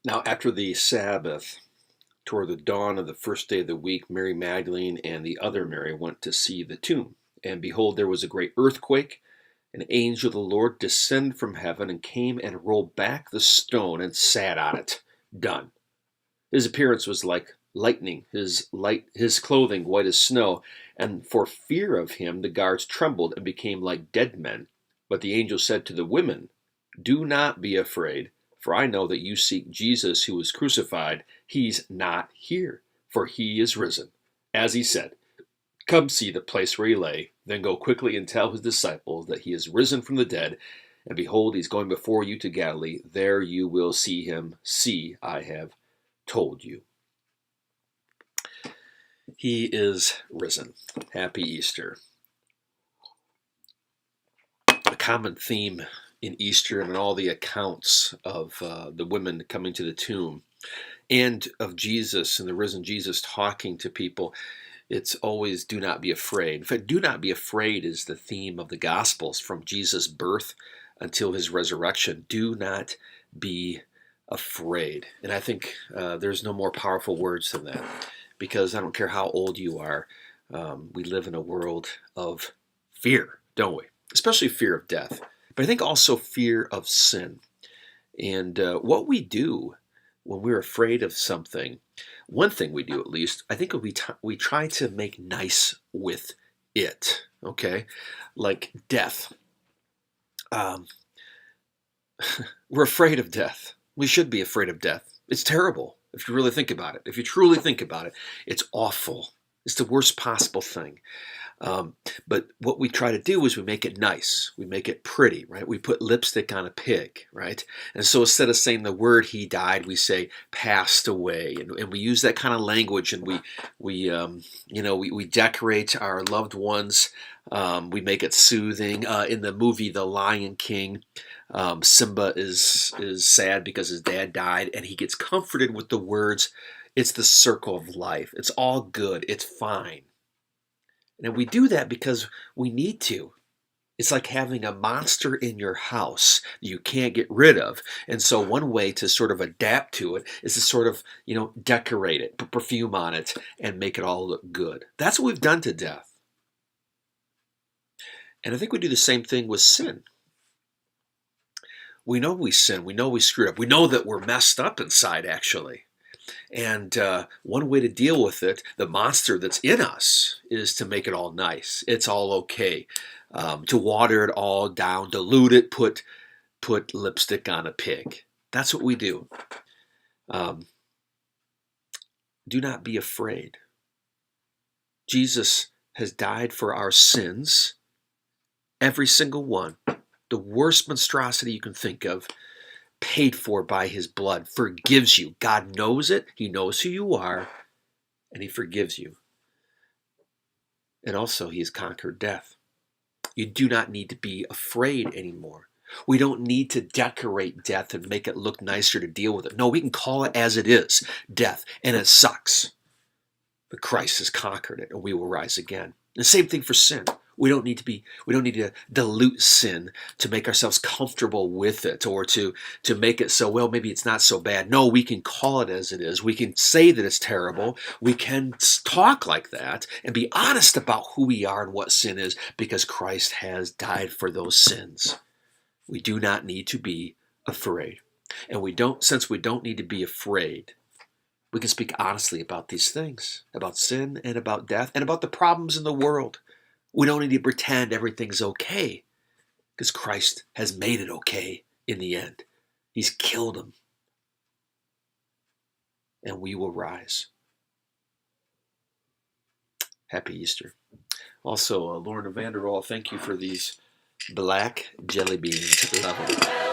Now, after the Sabbath, toward the dawn of the first day of the week, Mary Magdalene and the other Mary went to see the tomb. And behold, there was a great earthquake. An angel of the Lord descended from heaven and came and rolled back the stone and sat on it. Done. His appearance was like lightning, his clothing white as snow, and for fear of him the guards trembled and became like dead men. But the angel said to the women, "Do not be afraid, for I know that you seek Jesus who was crucified. He's not here, for he is risen. As he said, come see the place where he lay, then go quickly and tell his disciples that he is risen from the dead, and behold, he's going before you to Galilee. There you will see him. See, I have told you." He is risen. Happy Easter. A common theme in Easter and in all the accounts of the women coming to the tomb and of Jesus and the risen Jesus talking to people, it's always do not be afraid. In fact, do not be afraid is the theme of the Gospels from Jesus' birth until his resurrection. Do not be afraid. And I think there's no more powerful words than that, because I don't care how old you are, we live in a world of fear, don't we? Especially fear of death, but I think also fear of sin. And what we do when we're afraid of something, one thing we do at least, I think we try to make nice with it, okay? Like death. Um, we're afraid of death. We should be afraid of death. It's terrible if you really think about it. If you truly think about it, it's awful. It's the worst possible thing. But what we try to do is we make it nice. We make it pretty, right? We put lipstick on a pig, right? And so instead of saying the word "he died," we say "passed away," and we use that kind of language, and we decorate our loved ones. We make it soothing. In the movie The Lion King, Simba is sad because his dad died, and he gets comforted with the words, "It's the circle of life. It's all good. It's fine." And we do that because we need to. It's like having a monster in your house you can't get rid of. And so one way to sort of adapt to it is to sort of, decorate it, put perfume on it, and make it all look good. That's what we've done to death. And I think we do the same thing with sin. We know we sin. We know we screwed up. We know that we're messed up inside, actually. And one way to deal with it, the monster that's in us, is to make it all nice. It's all okay. To water it all down, dilute it, put lipstick on a pig. That's what we do. Do not be afraid. Jesus has died for our sins, every single one. The worst monstrosity you can think of, paid for by his blood, forgives you. God knows it. He knows who you are, and he forgives you. And also, he has conquered death. You do not need to be afraid anymore. We don't need to decorate death and make it look nicer to deal with it. No, we can call it as it is, death, and it sucks. But Christ has conquered it, and we will rise again. The same thing for sin. We don't need to dilute sin to make ourselves comfortable with it, or to make it so, well, maybe it's not so bad. No, we can call it as it is. We can say that it's terrible. We can talk like that and be honest about who we are and what sin is, because Christ has died for those sins. We do not need to be afraid. And since we don't need to be afraid, we can speak honestly about these things, about sin and about death and about the problems in the world. We don't need to pretend everything's okay, because Christ has made it okay in the end. He's killed them. And we will rise. Happy Easter. Also, Lauren Vanderwall, thank you for these black jelly beans. Love them.